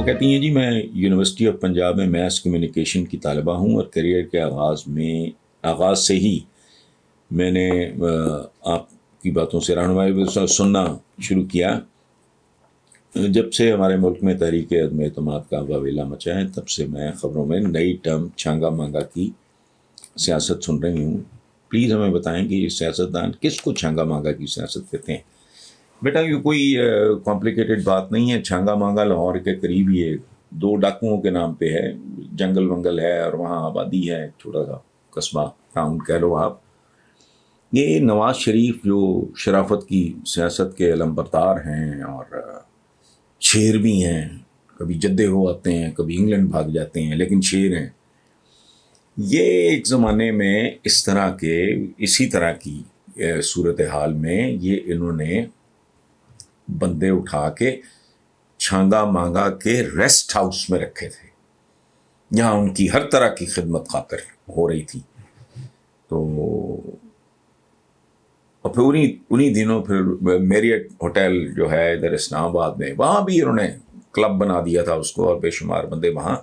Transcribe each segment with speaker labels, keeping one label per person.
Speaker 1: वो कहती हैं जी मैं यूनिवर्सिटी ऑफ पंजाब में मैथ्स कम्युनिकेशन की तालिबा हूँ और करियर के आगाज़ से ही मैंने आपकी बातों से रहनुमाई सुनना शुरू किया। जब से हमारे मुल्क में तहरीक अदम एतमाद का वावेला मचा है तब से मैं ख़बरों में नई टर्म छांगा मांगा की सियासत सुन रही हूँ। प्लीज़ हमें बताएं कि सियासतदान किसको छांगा मांगा की सियासत कहते हैं। बेटा ये कोई कॉम्प्लिकेटेड बात नहीं है। छांगा मांगा लाहौर के करीब ही है, 2 डाकुओं के नाम पे है, जंगल वंगल है और वहाँ आबादी है, छोटा सा कस्बा टाउन कह लो आप। ये नवाज शरीफ जो शराफत की सियासत के अलमबरदार हैं और शेर भी हैं, कभी जद्दे हो आते हैं, कभी इंग्लैंड भाग जाते हैं, लेकिन शेर हैं। ये एक ज़माने में इसी तरह की सूरत हाल में ये इन्होंने बंदे उठा के छांगा मांगा के रेस्ट हाउस में रखे थे, जहाँ उनकी हर तरह की खिदमत खातिर हो रही थी। तो और फिर उन्हीं दिनों फिर मेरियट होटल जो है इधर इस्लामाबाद में, वहाँ भी इन्होंने क्लब बना दिया था उसको, और बेशुमार बंदे वहाँ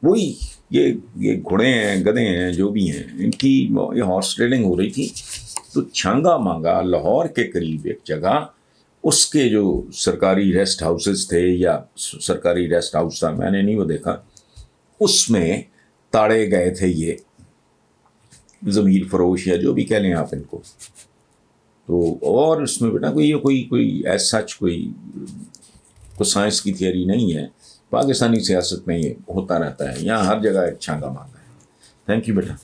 Speaker 1: वही ये घोड़े हैं, गधे हैं, जो भी हैं, इनकी ये हॉर्स ट्रेडिंग हो रही थी। तो छांगा मांगा लाहौर के करीब एक जगह, उसके जो सरकारी रेस्ट हाउसेस थे, या सरकारी रेस्ट हाउस था, मैंने नहीं वो देखा, उसमें ताड़े गए थे ये ज़मीर फरोश या जो भी कह लें आप इनको। तो और उसमें बेटा कोई एज सच कोई साइंस की थियरी नहीं है। पाकिस्तानी सियासत में ये होता रहता है, यहाँ हर जगह एक छांगा मांगा है। थैंक यू बेटा।